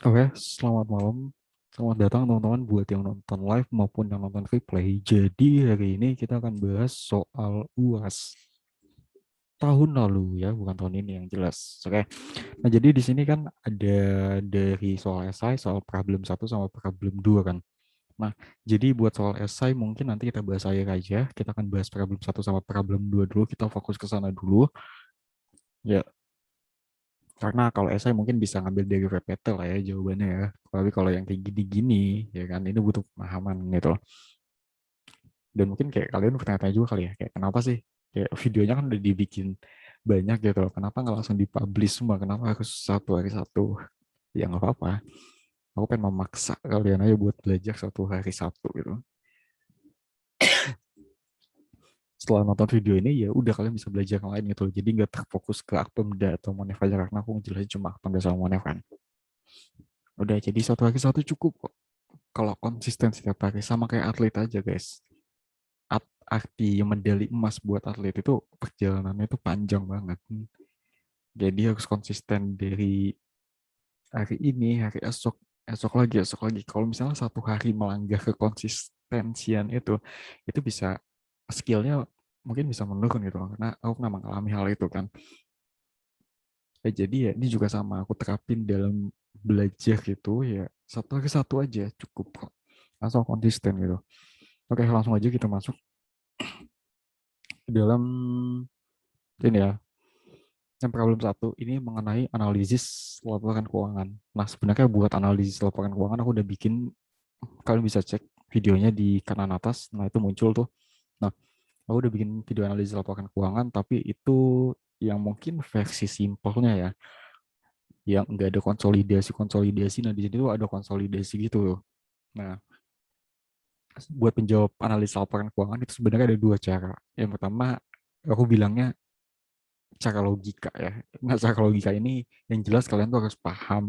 Oke, selamat malam. Selamat datang teman-teman buat yang nonton live maupun yang nonton replay. Jadi hari ini kita akan bahas soal UAS tahun lalu ya, bukan tahun ini yang jelas. Oke. Nah, jadi di sini kan ada dari soal esai, soal problem satu sama problem 2 kan. Nah, jadi buat soal esai mungkin nanti kita bahas akhir aja. Kita akan bahas problem satu sama problem 2 dulu. Kita fokus ke sana dulu. Ya, karena kalau esai mungkin bisa ngambil dari PPT lah ya jawabannya ya. Tapi kalau yang kayak gini-gini ya kan ini butuh pemahaman gitu. Dan mungkin kayak kalian bertanya-tanya juga kali ya, kayak kenapa sih kayak videonya kan udah dibikin banyak gitu, kenapa nggak langsung dipublish semua, kenapa harus satu hari satu? Ya nggak apa-apa, aku pengen memaksa kalian aja buat belajar satu hari satu gitu. Setelah nonton video ini ya udah kalian bisa belajar yang lain gitu, jadi nggak terfokus ke Akpemda atau Monef aja karena aku ngejelasin cuma Akpemda sama Monef kan. Udah, jadi satu hari satu cukup kok. Kalau konsisten setiap hari sama kayak atlet aja guys. Arti medali emas buat atlet itu perjalanannya itu panjang banget. Jadi harus konsisten dari hari ini, hari esok, esok lagi, esok lagi. Kalau misalnya satu hari melanggar kekonsistensian itu bisa skillnya mungkin bisa menurun gitu loh. Karena aku pernah mengalami hal itu kan. Jadi ya ini juga sama aku terapin dalam belajar gitu ya satu hari satu aja cukup kok. Asal konsisten gitu. Oke, langsung aja kita masuk ke dalam ini ya. Yang problem satu ini mengenai analisis laporan keuangan. Nah, sebenarnya buat analisis laporan keuangan aku udah bikin, kalian bisa cek videonya di kanan atas. Nah, itu muncul tuh. Nah, aku udah bikin video analisis laporan keuangan, tapi itu yang mungkin versi simpelnya ya, yang nggak ada konsolidasi-konsolidasi. Nah, di sini tuh ada konsolidasi gitu loh. Nah, buat penjawab analisis laporan keuangan itu sebenarnya ada dua cara. Yang pertama, aku bilangnya cara logika ya. Nah, cara logika ini yang jelas kalian tuh harus paham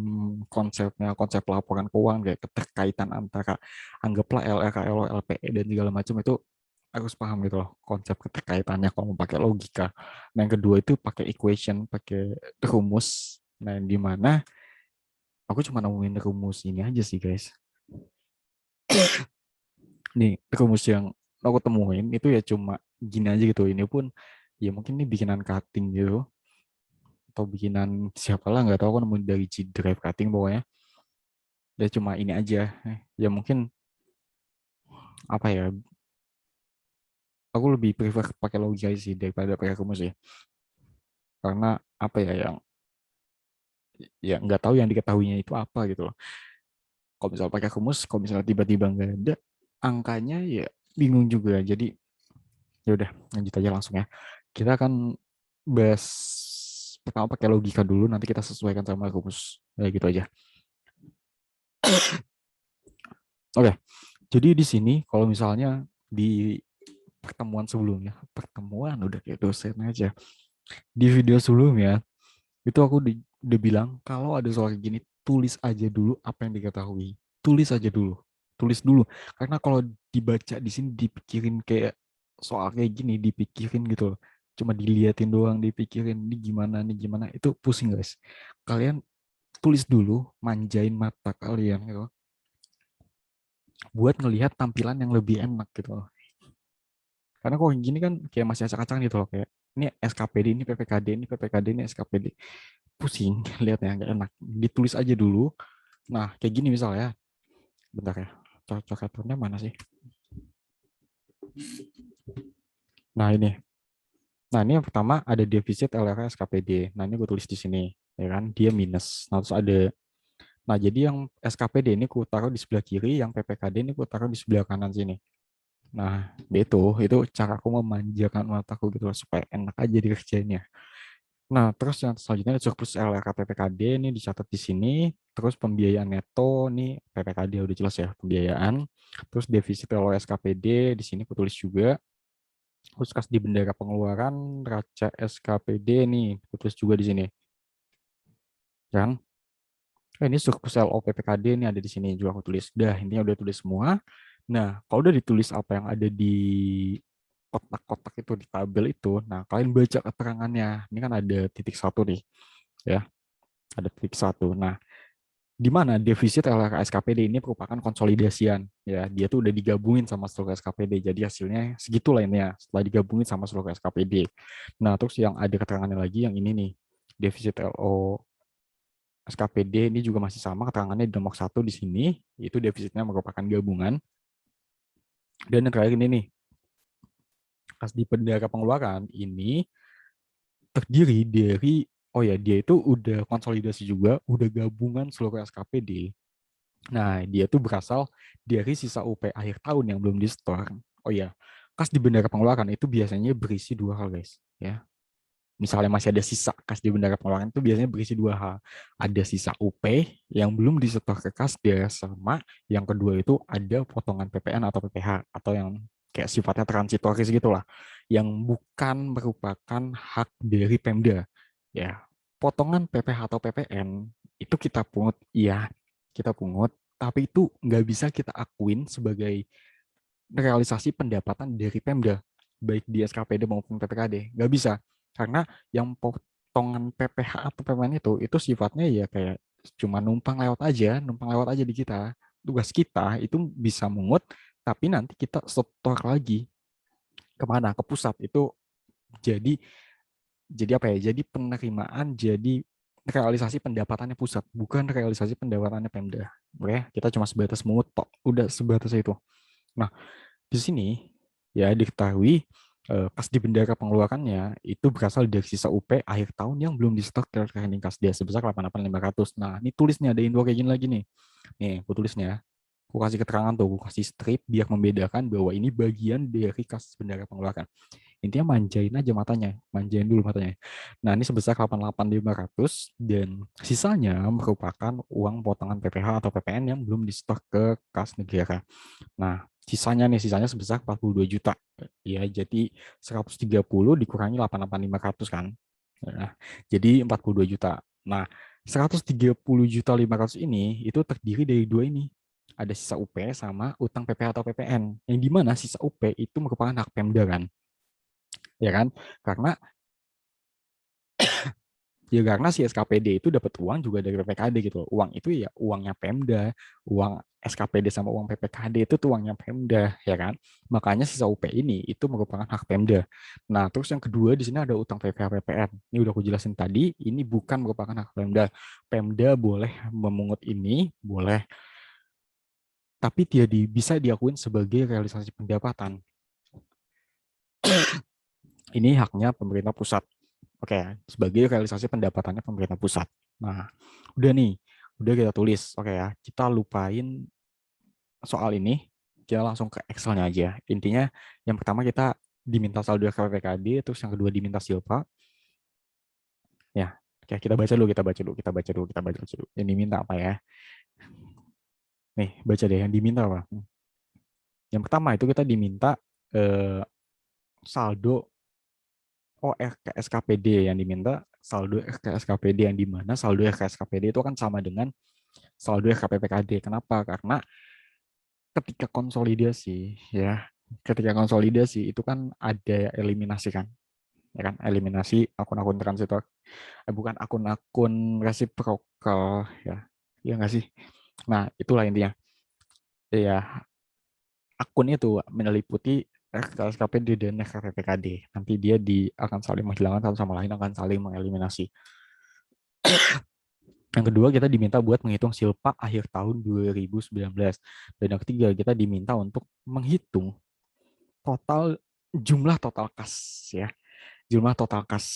konsepnya, konsep laporan keuangan kayak keterkaitan antara anggaplah LRKL, LPE dan segala macam itu harus paham gitu loh konsep keterkaitannya kalau mau pakai logika. Nah, yang kedua itu pakai equation, pakai rumus. Nah, yang di mana aku cuma nemuin rumus ini aja sih guys. Nih, rumus yang aku temuin itu ya cuma gini aja gitu. Ini pun ya mungkin ini bikinan cutting gitu atau bikinan siapa lah nggak tahu, aku nemuin dari G Drive Cutting pokoknya. Dia cuma ini aja. Ya mungkin apa ya, aku lebih prefer pakai logika sih daripada pakai rumus ya, karena apa ya, yang ya nggak tahu yang diketahuinya itu apa gitu loh. Kalau misalnya pakai rumus, kalau misalnya tiba-tiba nggak ada angkanya ya bingung juga. Jadi ya udah, lanjut aja langsung ya. Kita akan bahas pertama pakai logika dulu, nanti kita sesuaikan sama rumus ya gitu aja. Oke, jadi di sini kalau misalnya di pertemuan sebelumnya, pertemuan udah kayak dosen aja, di video sebelumnya itu aku udah bilang kalau ada soal kayak gini tulis aja dulu apa yang diketahui, tulis aja dulu, tulis dulu, karena kalau dibaca di sini dipikirin kayak soal kayak gini dipikirin gitu loh, cuma diliatin doang dipikirin ini gimana itu pusing guys. Kalian tulis dulu, manjain mata kalian gitu buat ngelihat tampilan yang lebih enak gitu loh. Karena kok gini kan kayak masih acak-acakan gitu loh, kayak ini SKPD, ini PPKD, ini PPKD, ini SKPD, pusing lihatnya, nggak enak. Ditulis aja dulu. Nah, kayak gini misalnya, bentar ya, cocokatornya mana sih? Nah, ini. Nah, ini yang pertama ada defisit LRA SKPD. Nah, ini gue tulis di sini, ya kan? Dia minus. Nah, terus ada, nah jadi yang SKPD ini gue taruh di sebelah kiri, yang PPKD ini gue taruh di sebelah kanan sini. Nah, itu cara aku memanjakan mataku gitu loh, supaya enak aja dikerjainnya. Nah, terus yang selanjutnya ada surplus LRKPPKD ini dicatat di sini. Terus pembiayaan neto nih PPKD udah jelas ya pembiayaan. Terus defisit LOSKPD di sini aku tulis juga. Terus kas di bendera pengeluaran raca SKPD nih aku tulis juga di sini. Kan? Ini surplus LOPPKD ini ada di sini juga aku tulis. Dah, intinya udah tulis semua. Nah, kalau udah ditulis apa yang ada di kotak-kotak itu di tabel itu, nah kalian baca keterangannya. Ini kan ada titik satu nih, ya, ada titik satu. Nah, di mana defisit LRA-SKPD ini merupakan konsolidasian. Ya, dia tuh udah digabungin sama seluruh SKPD. Jadi hasilnya segitu lah ini ya, setelah digabungin sama seluruh SKPD. Nah, terus yang ada keterangannya lagi yang ini nih, defisit LO SKPD ini juga masih sama keterangannya di nomor 1 di sini, itu defisitnya merupakan gabungan. Dan yang terakhir ini nih, kas di bendera pengeluaran ini terdiri dari, oh ya, dia itu udah konsolidasi juga, udah gabungan seluruh SKPD. Nah, dia tuh berasal dari sisa UP akhir tahun yang belum di-store. Oh ya, kas di bendera pengeluaran itu biasanya berisi dua hal, guys. Ya, misalnya masih ada sisa kas di bendera pengeluaran itu biasanya berisi dua hal. Ada sisa UP yang belum disetor ke kas dia, sama yang kedua itu ada potongan PPN atau PPH atau yang kayak sifatnya transitoris gitulah, yang bukan merupakan hak dari Pemda. Ya, potongan PPH atau PPN itu kita pungut, iya kita pungut, tapi itu nggak bisa kita akuin sebagai realisasi pendapatan dari Pemda, baik di SKPD maupun PPKD. Nggak bisa, karena yang potongan PPH atau PPN itu sifatnya ya kayak cuma numpang lewat aja di kita. Tugas kita itu bisa mungut, tapi nanti kita setor lagi kemana? Ke pusat. Itu jadi apa ya? Jadi penerimaan, jadi realisasi pendapatannya pusat, bukan realisasi pendapatannya Pemda. Oke, kita cuma sebatas mungut, udah sebatas itu. Nah, di sini ya diketahui kas di bendera pengeluarannya itu berasal dari sisa UP akhir tahun yang belum disetor ke rekening kas dia sebesar 88.500. Nah, ini tulisnya ada info kayak gini lagi nih. Nih, aku tulisnya. Aku kasih keterangan tuh, aku kasih strip biar membedakan bahwa ini bagian dari kas bendera pengeluaran. Intinya manjain aja matanya, manjain dulu matanya. Nah, ini sebesar 88.500 dan sisanya merupakan uang potongan PPH atau PPN yang belum disetor ke kas negara. Nah, sisanya sebesar 42 juta. Ya, jadi 130 dikurangi 88.500 kan. Nah, jadi 42 juta. Nah, 130 juta 500 ini itu terdiri dari dua ini. Ada sisa UP sama utang PPH atau PPN. Yang di mana sisa UP itu merupakan hak Pemda kan. Ya kan? Karena karena si SKPD itu dapat uang juga dari PPKD gitu. Uang itu ya uangnya Pemda, uang SKPD sama uang PPKD itu tuh uangnya Pemda, ya kan? Makanya sisa UP ini itu merupakan hak Pemda. Nah, terus yang kedua di sini ada utang PPH PPN. Ini udah aku jelasin tadi, ini bukan merupakan hak Pemda. Pemda boleh memungut ini, boleh, tapi tidak bisa diakuin sebagai realisasi pendapatan. Ini haknya pemerintah pusat. Oke, sebagai realisasi pendapatannya pemerintah pusat. Nah, udah nih, udah kita tulis. Oke ya, kita lupain soal ini, kita langsung ke Excel-nya aja. Intinya, yang pertama kita diminta saldo KPPKD, terus yang kedua diminta silpa. Ya, oke, kita baca dulu, kita baca dulu. Yang diminta apa ya? Nih, baca deh yang diminta apa. Yang pertama itu kita diminta eh, saldo ORK-SKPD yang diminta saldo RK-SKPD yang dimana saldo RK-SKPD itu kan sama dengan saldo RKPPKD. Kenapa? Karena ketika konsolidasi ya, ketika konsolidasi itu kan ada eliminasi kan, ya kan? Eliminasi akun-akun transitor, bukan akun-akun resiprokal ya, ya nggak sih? Nah itulah intinya. Ya akun itu meliputi RKSKPD dan RKPPKD. Nanti dia akan saling menghilangkan satu sama lain, akan saling mengeliminasi. Yang kedua, kita diminta buat menghitung silpa akhir tahun 2019. Dan yang ketiga, kita diminta untuk menghitung jumlah total kas ya. Jumlah total kas.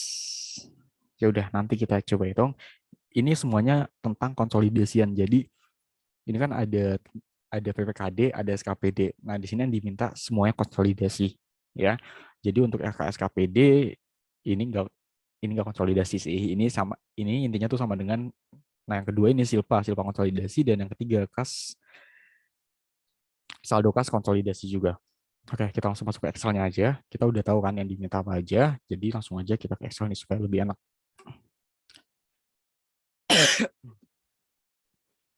Ya udah, nanti kita coba hitung. Ini semuanya tentang konsolidasian. Jadi ini kan ada PPKD, ada SKPD. Nah, di sini yang diminta semuanya konsolidasi ya. Jadi untuk RKSKPD ini enggak konsolidasi sih. Ini intinya tuh sama dengan, nah yang kedua ini silpa konsolidasi, dan yang ketiga saldo kas konsolidasi juga. Oke, kita langsung masuk ke Excel-nya aja. Kita udah tahu kan yang diminta apa aja, jadi langsung aja kita ke Excel nih supaya lebih enak.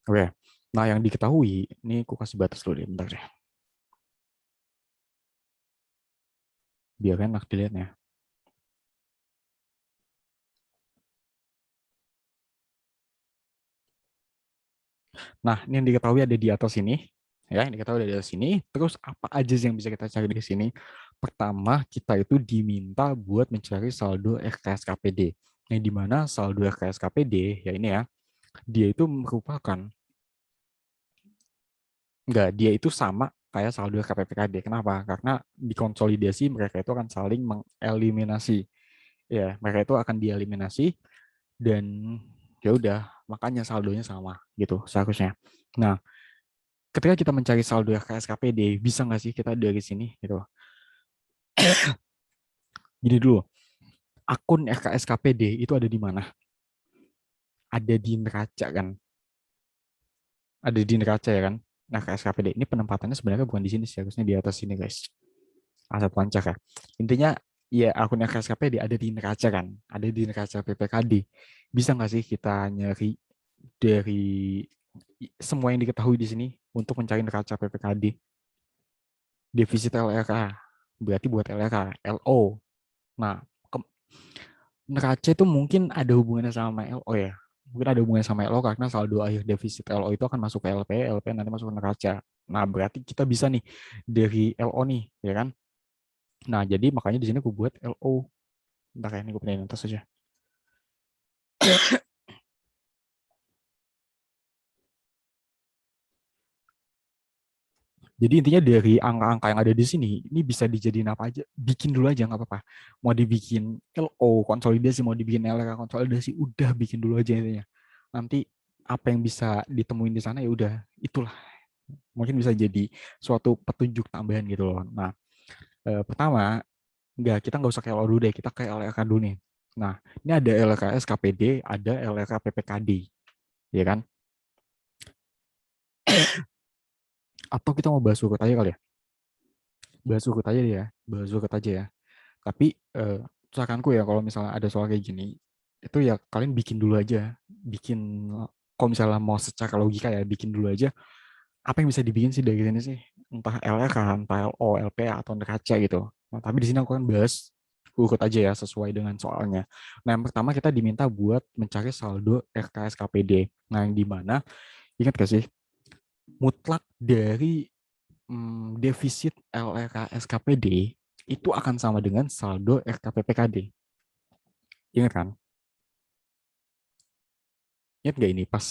Oke, nah yang diketahui, ini aku kasih batas dulu deh, bentar deh. Biar enak dilihatnya. Nah, ini yang diketahui ada di atas ini. Ya, yang diketahui ada di atas sini. Terus apa aja sih yang bisa kita cari di sini? Pertama, kita itu diminta buat mencari saldo RKSKPD. Yang dimana saldo RKSKPD, ya ini ya, dia itu merupakan, enggak, dia itu sama kayak saldo KPPKD. Kenapa? Karena di konsolidasi mereka itu akan saling mengeliminasi. Ya, mereka itu akan dieliminasi dan ya udah, makanya saldonya sama gitu seharusnya. Nah, ketika kita mencari saldo KSKPD, bisa nggak sih kita dari sini gitu? Gini dulu, akun RKSKPD itu ada di mana? Ada di neraca kan? Ada di neraca ya kan? Nah, KSKPD ini penempatannya sebenarnya bukan di sini sih, harusnya di atas sini guys. Aset lancar ya. Intinya ya akun KSKPD ada di neraca kan? Ada di neraca PPKD. Bisa nggak sih kita nyari dari semua yang diketahui di sini untuk mencari neraca PPKD? Defisit LRK. Berarti buat LRK, LO. Nah, neraca itu mungkin ada hubungannya sama LO ya. Mungkin ada hubungannya sama LO karena saldo akhir defisit LO itu akan masuk ke LP, LP nanti masuk ke neraca. Nah, berarti kita bisa nih dari LO nih, ya kan? Nah, jadi makanya di sini aku buat LO. Bentar ya, ini gue pindahin atas saja. Jadi intinya dari angka-angka yang ada di sini, ini bisa dijadiin apa aja. Bikin dulu aja, nggak apa-apa. Mau dibikin LO, konsolidasi, mau dibikin LK, konsolidasi, udah bikin dulu aja intinya. Nanti apa yang bisa ditemuin di sana ya udah, itulah. Mungkin bisa jadi suatu petunjuk tambahan gitu loh. Nah, pertama, kita nggak usah kayak LO dulu deh, kita kayak LK dulu nih. Nah, ini ada LKS KPD, ada LK PPKD, ya kan? Atau kita mau bahas urut aja kali ya? Bahas urut aja ya, bahas urut aja ya. Tapi saranku ya kalau misalnya ada soal kayak gini, itu ya kalian bikin dulu aja, bikin kalau misalnya mau secara logika ya bikin dulu aja apa yang bisa dibikin sih dari sini sih, entah LRK, entah LO, LPA atau neraca gitu. Nah, tapi di sini aku kan bahas urut aja ya sesuai dengan soalnya. Nah, yang pertama kita diminta buat mencari saldo RKSKPD. Nah, yang di mana ingat gak sih mutlak dari defisit LRKSKPD itu akan sama dengan saldo RKPPKD. Ingat kan? Ingat nggak ini pas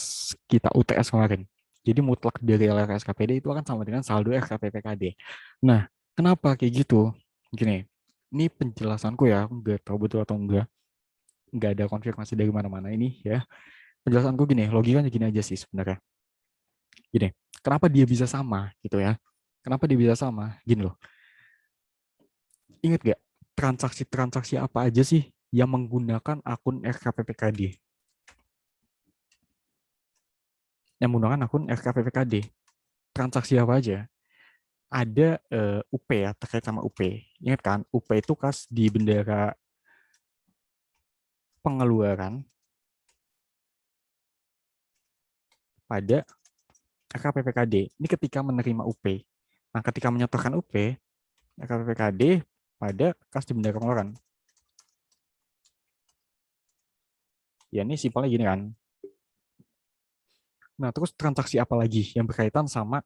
kita UTS kemarin? Jadi mutlak dari LRSKPD itu akan sama dengan saldo RKPPKD. Nah, kenapa kayak gitu? Gini, ini penjelasanku ya, aku nggak tahu betul atau nggak ada konfirmasi dari mana-mana ini ya. Penjelasanku gini, logikanya gini aja sih sebenarnya. Gini, kenapa dia bisa sama gitu ya? Kenapa dia bisa sama? Gini loh, ingat nggak transaksi-transaksi apa aja sih yang menggunakan akun RKPPKD? Yang menggunakan akun RKPPKD. Transaksi apa aja? Ada UP ya, terkait sama UP. Ingat kan, UP itu kas di bendera pengeluaran pada RKPPKD. Ini ketika menerima UP. Nah, ketika menyetorkan UP, RKPPKD pada kas di bendera pengeluaran. Ya, ini simpelnya gini kan. Nah, terus transaksi apa lagi yang berkaitan sama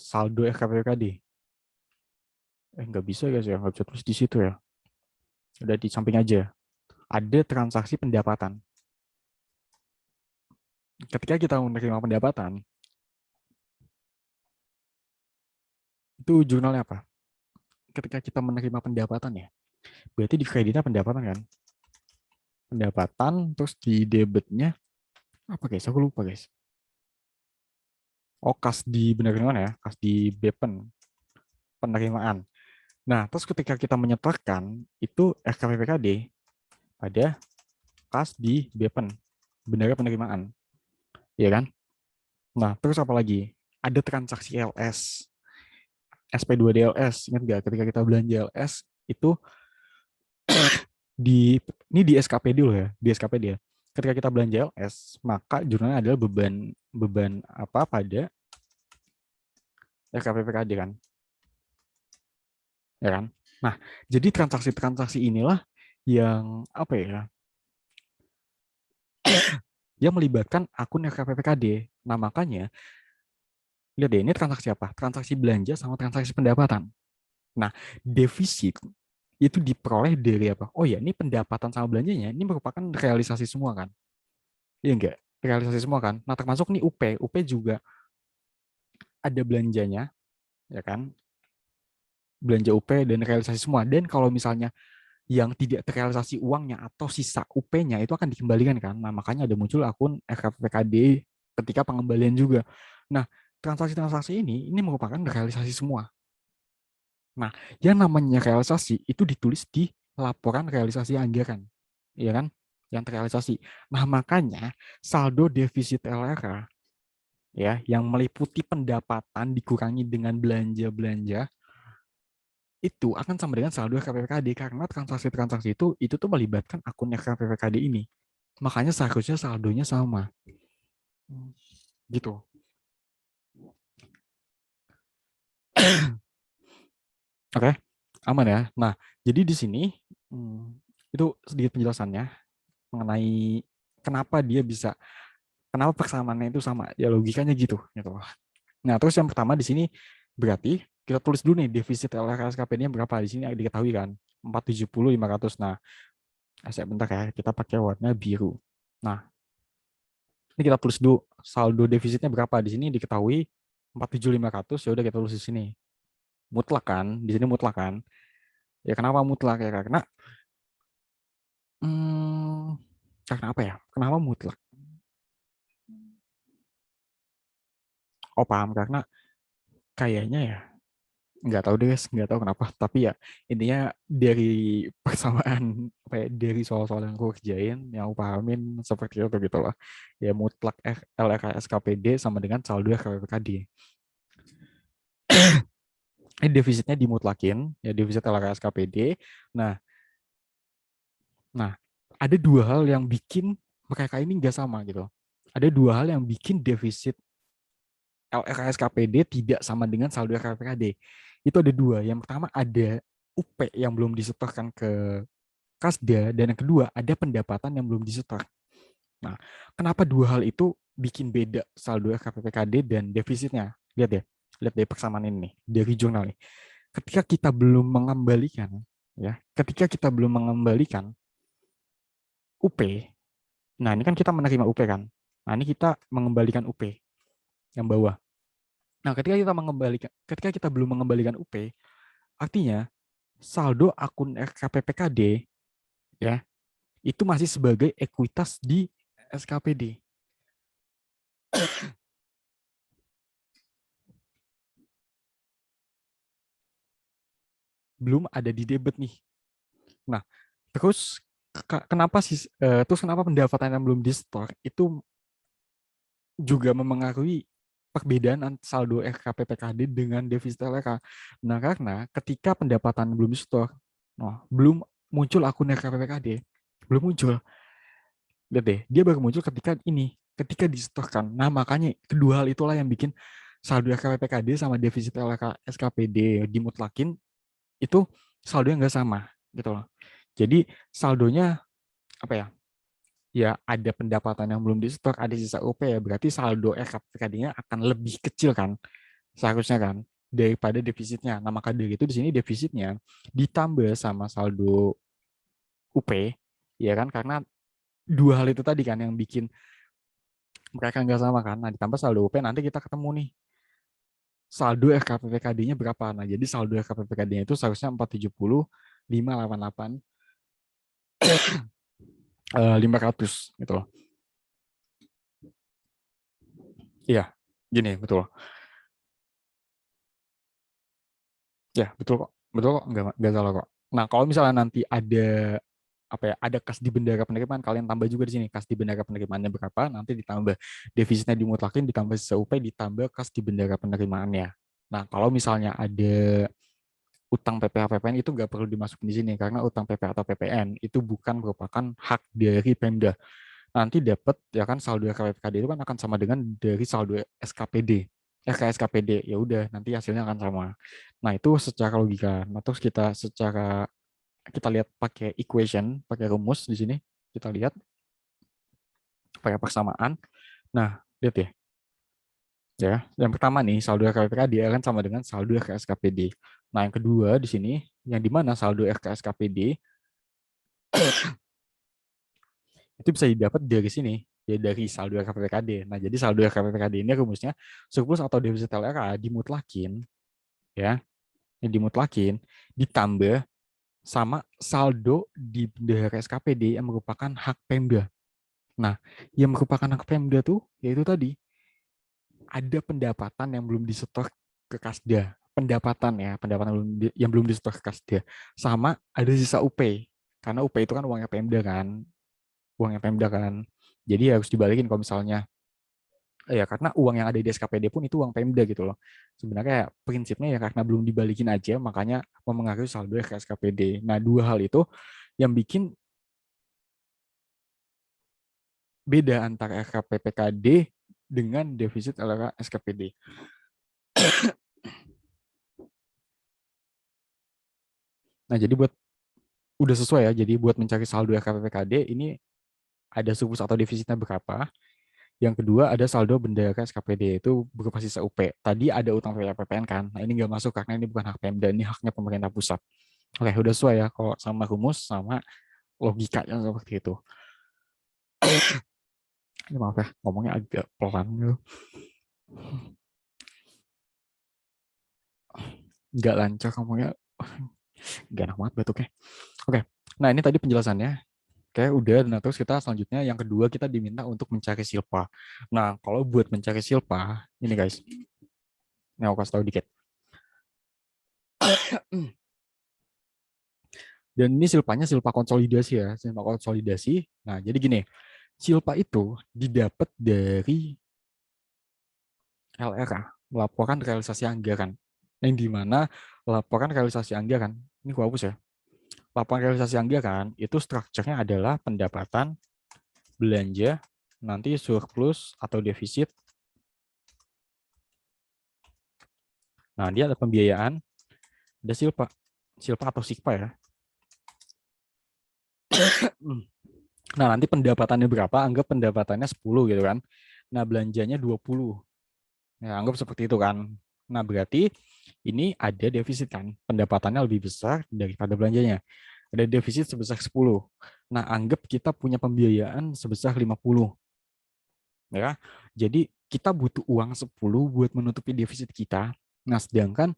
saldo RKPPKD? Nggak bisa guys ya, nggak bisa tulis di situ ya. Udah di samping aja. Ada transaksi pendapatan. Ketika kita menerima pendapatan, itu jurnalnya apa? Ketika kita menerima pendapatan ya, berarti di kreditnya pendapatan kan? Pendapatan, terus di debitnya apa guys? Aku lupa guys. Oh, kas di benar mana ya? Kas di Bepen, penerimaan. Nah, terus ketika kita menyetorkan itu RKPPKD pada kas di Bepen, bendera penerimaan, ya kan? Nah, terus apa lagi? Ada transaksi LS, SP2 DLS. Ingat nggak ketika kita belanja LS itu di ini di SKPD loh ya, di SKPD ya. Ketika kita belanja LS, maka jurnalnya adalah beban beban apa pada RKPPKD kan, ya kan? Nah, jadi transaksi-transaksi inilah yang apa ya? yang melibatkan akun RKPPKD. Nah, makanya lihat deh, ini transaksi apa? Transaksi belanja sama transaksi pendapatan. Nah, defisit itu diperoleh dari apa? Oh ya, ini pendapatan sama belanjanya ini merupakan realisasi semua kan? Iya enggak? Realisasi semua kan? Nah, termasuk nih UP. UP juga ada belanjanya, ya kan? Belanja UP dan realisasi semua. Dan kalau misalnya yang tidak terrealisasi uangnya atau sisa UP-nya itu akan dikembalikan kan. Nah, makanya ada muncul akun RKPKD ketika pengembalian juga. Nah, transaksi-transaksi ini merupakan realisasi semua. Nah, yang namanya realisasi itu ditulis di laporan realisasi anggaran, ya kan? Yang terrealisasi. Nah, makanya saldo defisit LRA ya yang meliputi pendapatan dikurangi dengan belanja-belanja itu akan sama dengan saldo KPPKD karena transaksi-transaksi itu tuh melibatkan akun KPPKD ini. Makanya seharusnya saldonya sama. Gitu. Oke, aman ya. Nah, jadi di sini itu sedikit penjelasannya mengenai kenapa dia bisa, kenapa persamaannya itu sama. Ya logikanya gitu. Nah, terus yang pertama di sini berarti kita tulis dulu nih defisit LRSKPD-nya berapa. Di sini diketahui kan 470 500. Nah, bentar ya, kita pakai warna biru. Nah, ini kita tulis dulu saldo defisitnya berapa. Di sini diketahui 47500. Ya udah kita tulis di sini. Mutlak kan? Di sini mutlak kan? Ya kenapa mutlak ya? Hmm, karena apa ya? Kenapa mutlak? Oh paham, karena kayaknya ya nggak tahu deh guys, nggak tahu kenapa. Tapi ya intinya dari persamaan apa ya, dari soal-soal yang gue kerjain, yang aku pahamin seperti itu gitu lah. Ya mutlak LRKSKPD sama dengan saldo KPPKD. Ini defisitnya dimutlakin, ya defisit LRKSKPD. Nah, nah ada dua hal yang bikin mereka ini nggak sama gitu. Ada dua hal yang bikin defisit LRKSKPD tidak sama dengan saldo KPPKD. Itu ada dua. Yang pertama ada UP yang belum disetorkan ke Kasda, dan yang kedua ada pendapatan yang belum disetor. Nah, kenapa dua hal itu bikin beda saldo KPPKD dan defisitnya? Lihat deh persamaan ini nih, dari jurnal nih. Ketika kita belum mengembalikan, ya, ketika kita belum mengembalikan UP, nah ini kan kita menerima UP kan, nah ini kita mengembalikan UP yang bawah. Nah, ketika kita belum mengembalikan UP, artinya saldo akun RKPPKD ya itu masih sebagai ekuitas di SKPD. Belum ada di debit nih. Nah, terus kenapa pendapatan yang belum di store itu juga memengaruhi perbedaan saldo RKPPKD dengan defisit LK. Nah, karena ketika pendapatan belum di store, nah, belum muncul akun RKPPKD, belum muncul. Lihat deh, dia baru muncul ketika disetorkan. Nah, makanya kedua hal itulah yang bikin saldo RKPPKD sama defisit LK SKPD dimutlakin itu saldo yang nggak sama gitu loh. Jadi saldonya apa ya? Ya ada pendapatan yang belum disetor, ada sisa OP ya, berarti saldo RKPKD-nya akan lebih kecil kan, seharusnya kan, daripada defisitnya. Nah, maka dari itu di sini defisitnya ditambah sama saldo UP, ya kan, karena dua hal itu tadi kan yang bikin mereka nggak sama kan. Nah, ditambah saldo UP nanti kita ketemu nih saldo RKPPKD-nya berapa. Nah, jadi saldo RKPPKD-nya itu seharusnya 470 588 500 gitu loh. Iya, gini betul. Ya, betul kok. Betul kok, nggak salah kok. Nah, kalau misalnya nanti ada apa ya, ada kas di bendara penerimaan, kalian tambah juga di sini kas di bendara penerimaannya berapa, nanti ditambah defisitnya dimutlakin, ditambah sisa UP, ditambah kas di bendara penerimaannya. Nah, kalau misalnya ada utang PPh PPN itu nggak perlu dimasukin di sini karena utang PPh atau PPN itu bukan merupakan hak dari Pemda. Nanti dapat ya kan saldo KPPKD itu kan akan sama dengan dari saldo SKPD. SKPD ya udah nanti hasilnya akan sama. Nah, itu secara logika. Nah, terus kita lihat pakai equation, pakai rumus di sini. Kita lihat pakai persamaan. Nah, lihat ya. Ya, yang pertama nih saldo RKPKD akan sama dengan saldo RKSKPD. Nah, yang kedua di sini yang di mana saldo RKSKPD itu bisa didapat dari sini, ya dari saldo RKPKD. Nah, jadi saldo RKPKD ini rumusnya surplus atau defisit LRA dimutlakin, ya, yang dimutlakin ditambah sama saldo di bendahara SKPD yang merupakan hak Pemda. Nah, yang merupakan hak Pemda tuh yaitu tadi ada pendapatan yang belum disetor ke Kasda. Pendapatan ya, pendapatan yang belum disetor ke Kasda. Sama ada sisa UP. Karena UP itu kan uangnya Pemda kan, uangnya Pemda kan. Jadi harus dibalikin kalau misalnya ya karena uang yang ada di SKPD pun itu uang Pemda gitu loh. Sebenarnya prinsipnya ya karena belum dibalikin aja makanya mempengaruhi saldo ke SKPD. Nah, dua hal itu yang bikin beda antara RKPPKD dengan defisit LRA SKPD. Nah, jadi buat udah sesuai ya. Jadi buat mencari saldo RKPPKD ini ada surplus atau defisitnya berapa. Yang kedua ada saldo bendahara SKPD itu berupa sisa UP. Tadi ada utang PPN kan. Nah, ini nggak masuk karena ini bukan hak Pemda, ini haknya pemerintah pusat. Oke, udah sesuai ya kalau sama rumus sama logikanya seperti itu. Ini maaf ya, ngomongnya agak pelan gitu. Nggak lancar ngomongnya. Nggak enak banget batuknya. Oke, nah ini tadi penjelasannya. Oke, udah. Nah, terus kita selanjutnya yang kedua kita diminta untuk mencari silpa. Nah, kalau buat mencari silpa, ini guys, ini aku kasih tahu dikit. Dan ini silpanya silpa konsolidasi ya, silpa konsolidasi. Nah, jadi gini, silpa itu didapat dari LRA, laporan realisasi anggaran. Yang dimana laporan realisasi anggaran, ini gua hapus ya. Laporan realisasi anggaran itu strukturnya adalah pendapatan, belanja, nanti surplus atau defisit. Nah, dia ada pembiayaan, ada silpa. Silpa atau sikpa ya. Nah, nanti pendapatannya berapa? Anggap pendapatannya 10 gitu kan. Nah, belanjanya 20. Ya, anggap seperti itu kan. Nah, berarti ini ada defisit kan. Pendapatannya lebih besar daripada belanjanya. Ada defisit sebesar 10. Nah, anggap kita punya pembiayaan sebesar 50. Ya. Jadi, kita butuh uang 10 buat menutupi defisit kita. Nah, sedangkan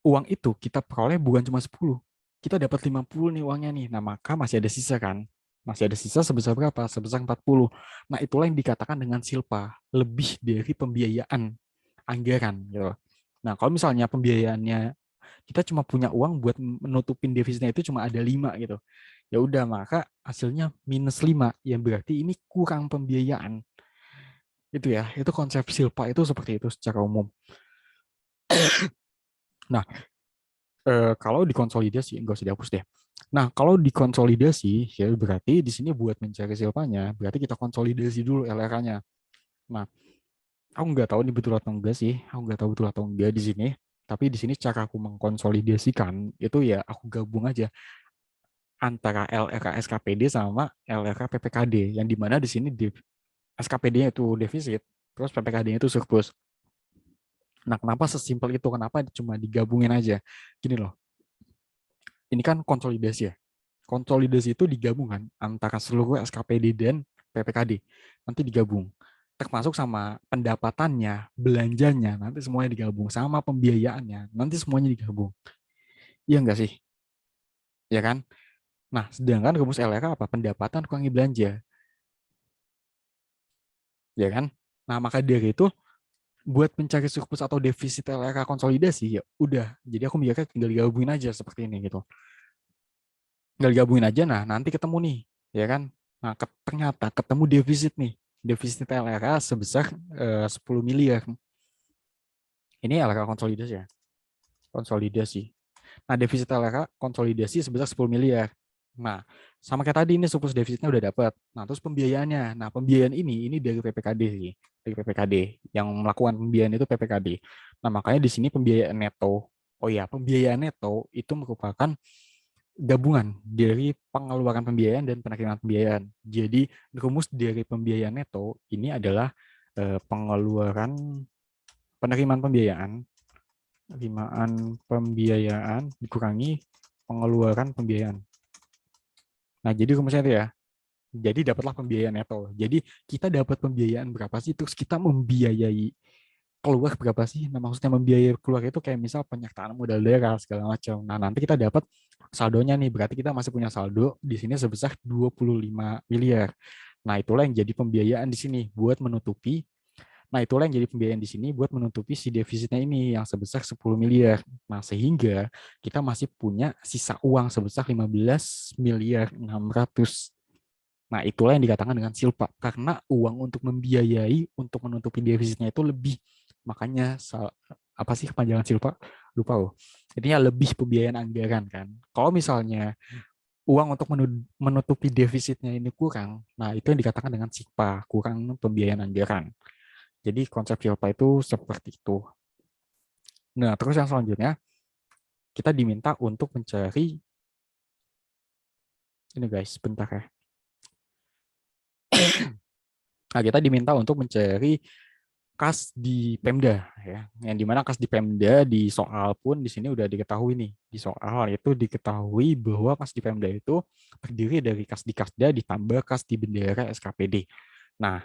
uang itu kita peroleh bukan cuma 10. Kita dapat 50 nih uangnya nih. Nah, maka masih ada sisa kan? Masih ada sisa sebesar berapa? Sebesar 40. Nah, itulah yang dikatakan dengan silpa, lebih dari pembiayaan anggaran gitu. Nah, kalau misalnya pembiayaannya kita cuma punya uang buat menutupin defisitnya itu cuma ada 5 gitu. Ya udah, maka hasilnya minus 5 yang berarti ini kurang pembiayaan. Itu ya, itu konsep silpa itu seperti itu secara umum. Nah, kalau dikonsolidasi enggak usah dihapus deh. Nah, kalau dikonsolidasi ya berarti di sini buat mencari silpanya, berarti kita konsolidasi dulu LRA-nya. Nah, aku nggak tahu ini betul atau enggak sih, aku nggak tahu betul atau enggak di sini. Tapi di sini cara aku mengkonsolidasikan itu ya aku gabung aja antara LRA SKPD sama LRA PPKD yang dimana di sini SKPD-nya itu defisit, terus PPKD-nya itu surplus. Nah, kenapa sesimpel itu? Kenapa cuma digabungin aja? Gini loh, ini kan konsolidasi ya. Konsolidasi itu digabungkan antara seluruh SKPD dan PPKD. Nanti digabung. Termasuk sama pendapatannya, belanjanya, nanti semuanya digabung. Sama pembiayaannya, nanti semuanya digabung. Iya enggak sih? Ya kan? Nah, sedangkan rumus LRA apa? Pendapatan kurangi belanja. Ya kan? Nah, maka dari itu, buat mencari surplus atau defisit LRA konsolidasi, ya udah. Jadi aku mikirnya tinggal digabungin aja seperti ini gitu. Tinggal gabungin aja, nah nanti ketemu nih, ya kan? Nah, ternyata ketemu defisit nih, defisit LRA sebesar 10 miliar. Ini LRA konsolidasi ya, konsolidasi. Nah, defisit LRA konsolidasi sebesar 10 miliar. Nah, sama kayak tadi ini surplus defisitnya udah dapat. Nah, terus pembiayaannya. Nah, pembiayaan ini dari PPKD sih, dari PPKD. Yang melakukan pembiayaan itu PPKD. Nah, makanya di sini pembiayaan neto. Oh ya, pembiayaan neto itu merupakan gabungan dari pengeluaran pembiayaan dan penerimaan pembiayaan. Jadi rumus dari pembiayaan neto ini adalah pengeluaran penerimaan pembiayaan dikurangi pengeluaran pembiayaan. Nah, jadi rumusnya itu ya. Jadi dapatlah pembiayaan neto. Jadi kita dapat pembiayaan berapa sih? Terus kita membiayai keluar berapa sih? Nah, maksudnya membiayai keluar itu kayak misal penyertaan modal daerah segala macam. Nah, nanti kita dapat saldonya nih. Berarti kita masih punya saldo di sini sebesar 25 miliar. Nah, itulah yang jadi pembiayaan di sini buat menutupi. Nah, itulah yang jadi pembiayaan di sini buat menutupi si defisitnya ini yang sebesar 10 miliar. Nah, sehingga kita masih punya sisa uang sebesar 15 miliar 600. Nah, itulah yang dikatakan dengan silpa. Karena uang untuk membiayai, untuk menutupi defisitnya itu lebih. Makanya, apa sih kepanjangan silpa? Lupa loh. Intinya lebih pembiayaan anggaran kan. Kalau misalnya uang untuk menutupi defisitnya ini kurang, nah itu yang dikatakan dengan silpa, kurang pembiayaan anggaran. Jadi konsep silpa itu seperti itu. Nah, terus yang selanjutnya, kita diminta untuk mencari, ini guys, bentar ya. Nah, kita diminta untuk mencari kas di Pemda ya. Yang dimana kas di Pemda di soal pun di sini udah diketahui nih. Di soal itu diketahui bahwa kas di Pemda itu terdiri dari kas di Kasda ditambah kas di bendera SKPD. Nah,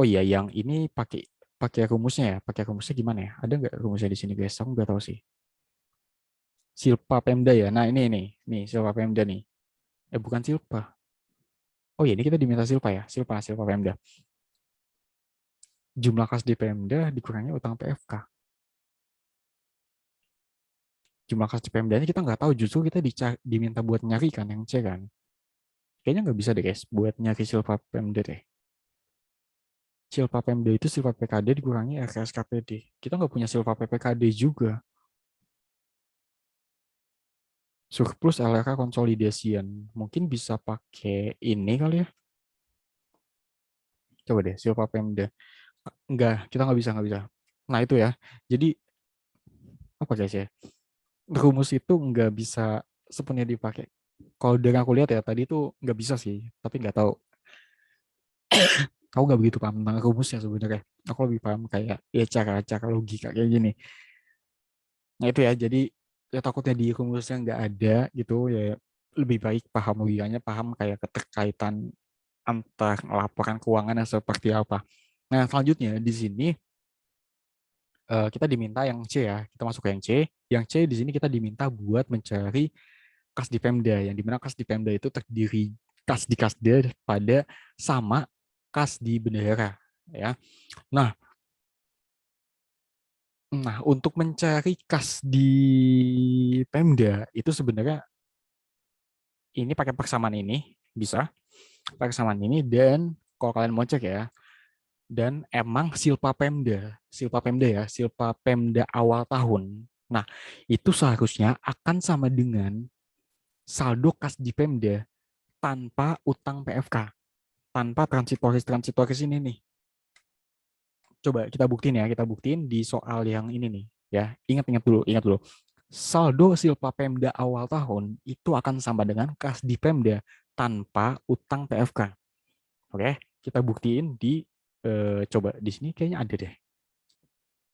oh iya yang ini pakai pakai rumusnya ya. Pakai rumusnya gimana ya? Ada nggak rumusnya di sini guys? Aku nggak tahu sih. Silpa Pemda ya. Nah, ini nih. Nih Silpa Pemda nih. Bukan Silpa. Oh iya, ini kita diminta Silpa ya. Silpa Pemda. Jumlah kas di Pemda dikurangi utang PFK. Jumlah kas di Pemda-nya kita nggak tahu, justru kita diminta buat nyari kan yang C kan. Kayaknya nggak bisa deh guys buat nyari silpa Pemda deh. Silpa Pemda itu silpa PKD dikurangi RKSKPD. Kita nggak punya silpa PPKD juga. Surplus LRK konsolidasian. Mungkin bisa pakai ini kali ya. Coba deh silpa Pemda. Enggak, kita nggak bisa. Nah itu ya. Jadi apa guys ya? Rumus itu nggak bisa sepenuhnya dipakai. Kalau dari aku lihat ya tadi itu nggak bisa sih, tapi nggak tahu. Aku nggak begitu paham tentang rumusnya sebenarnya. Aku lebih paham kayak ya cara-cara logika kayak gini. Nah itu ya, jadi ya takutnya di rumusnya nggak ada gitu ya, lebih baik paham logikanya, paham kayak keterkaitan antar laporan keuangan yang seperti apa. Nah selanjutnya di sini kita diminta yang C ya, kita masuk ke yang C. Yang C di sini kita diminta buat mencari kas di Pemda, yang dimana kas di Pemda itu terdiri kas di Kasda pada sama kas di bendahara ya. Nah, untuk mencari kas di Pemda itu sebenarnya ini pakai persamaan ini bisa, persamaan ini dan kalau kalian mau cek ya, dan emang Silpa Pemda ya, Silpa Pemda awal tahun. Nah, itu seharusnya akan sama dengan saldo kas di Pemda tanpa utang PFK, tanpa transitoris ini nih. Coba kita buktiin ya, kita buktiin di soal yang ini nih ya. Ingat dulu. Saldo Silpa Pemda awal tahun itu akan sama dengan kas di Pemda tanpa utang PFK. Oke, kita buktiin di coba di sini kayaknya ada deh.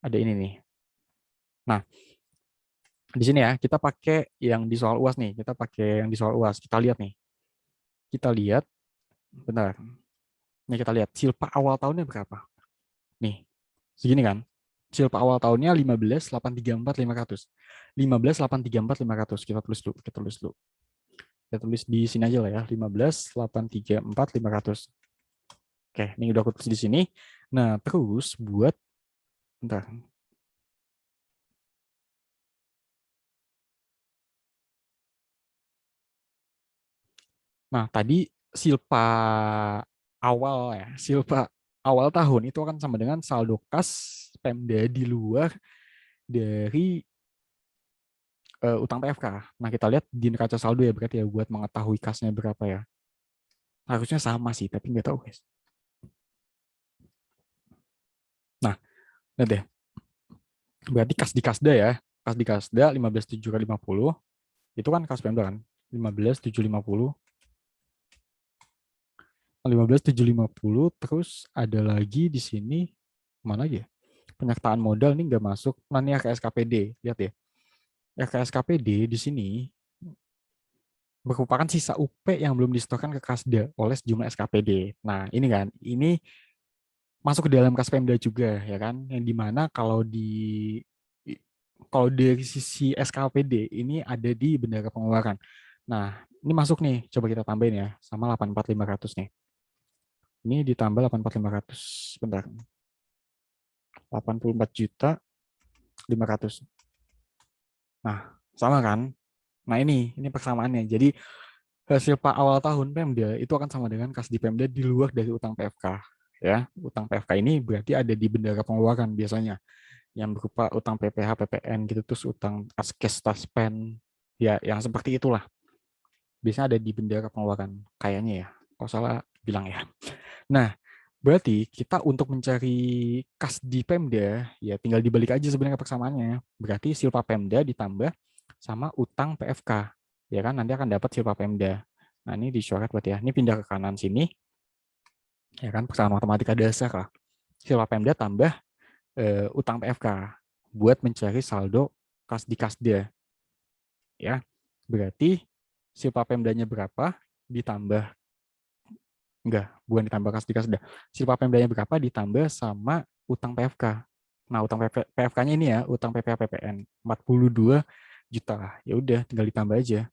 Ada ini nih. Nah, di sini ya kita pakai yang di soal UAS nih. Kita pakai yang di soal UAS. Kita lihat nih. Kita lihat, benar. Nih kita lihat Silpa awal tahunnya berapa? Nih, segini kan? Silpa awal tahunnya 15.834.500. 15.834.500. Kita tulis dulu, kita tulis dulu. Kita tulis di sini aja lah ya, 15.834.500. Oke, ini udah aku tulis di sini. Nah, terus buat bentar. Nah, tadi silpa awal ya, silpa awal tahun itu akan sama dengan saldo kas Pemda di luar dari utang PFK. Nah, kita lihat di neraca saldo ya berarti ya buat mengetahui kasnya berapa ya. Harusnya sama sih, tapi nggak tahu guys. Nah, lihat deh. Berarti kas di Kasda ya. Kas di Kasda 15.750. Itu kan kas Pemda kan. 15.750. 15.750, terus ada lagi di sini mana lagi ya? Penyertaan modal nih nggak masuk. Nah, ini RKSKPD, lihat ya. RKSKPD di sini merupakan sisa UP yang belum disetorkan ke Kasda oleh sejumlah SKPD. Nah, ini kan, ini masuk ke dalam kas Pemda juga, ya kan? Yang dimana kalau dari sisi SKPD ini ada di bendera pengeluaran. Nah, ini masuk nih, coba kita tambahin ya, sama 84.500 nih. Ini ditambah 84.500, bentar, 84.500.000. Nah, sama kan? Nah, ini persamaannya. Jadi hasil awal tahun Pemda itu akan sama dengan kas di Pemda di luar dari utang PFK. Ya, utang PFK ini berarti ada di bendera pengeluaran biasanya, yang berupa utang PPH, PPN gitu, terus utang Askes, Taspen, ya yang seperti itulah. Biasanya ada di bendera pengeluaran, kayaknya ya. Kalau salah bilang ya. Nah, berarti kita untuk mencari kas di Pemda, ya tinggal dibalik aja sebenarnya persamaannya. Berarti silpa Pemda ditambah sama utang PFK. Ya kan, nanti akan dapat silpa Pemda. Nah, ini dicoret buat ya. Ini pindah ke kanan sini. Ya kan, persamaan matematika dasar lah. Silpa Pemda tambah utang PFK buat mencari saldo kas di Kasda. Ya, berarti silpa Pemdanya berapa ditambah, enggak, bukan ditambah kas di Kasda. Silpa Pemdanya berapa ditambah sama utang PFK. Nah, utang PFK-nya ini ya, utang PPH PPN 42 juta. Ya udah, tinggal ditambah aja.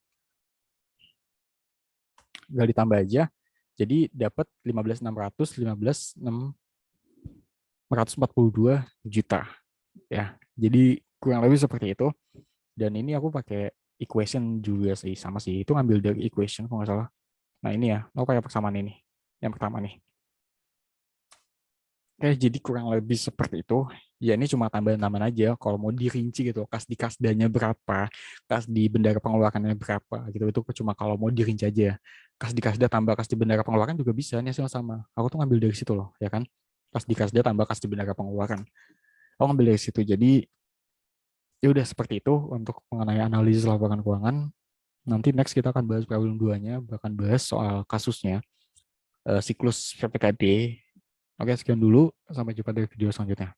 Tinggal ditambah aja. Jadi dapat 15.600, 15.642 juta ya. Jadi kurang lebih seperti itu. Dan ini aku pakai equation juga sih, sama sih. Itu ngambil dari equation kalau nggak salah. Nah, ini ya, aku pakai persamaan ini. Yang pertama nih. Oke, jadi kurang lebih seperti itu. Ya, ini cuma tambahan-tambahan aja. Kalau mau dirinci gitu, kas di kasdanya berapa, kas di bendera pengeluarannya berapa, gitu. Itu cuma kalau mau dirinci aja. Kas di kasda tambah kas di bendera pengeluaran juga bisa, ini hasilnya sama. Aku tuh ngambil dari situ loh, ya kan? Kas di kasda tambah kas di bendera pengeluaran. Aku ngambil dari situ. Jadi, ya udah seperti itu untuk mengenai analisis laporan keuangan. Nanti next kita akan bahas problem 2-nya, bahkan bahas soal kasusnya, siklus PPKD. Oke, sekian dulu. Sampai jumpa di video selanjutnya.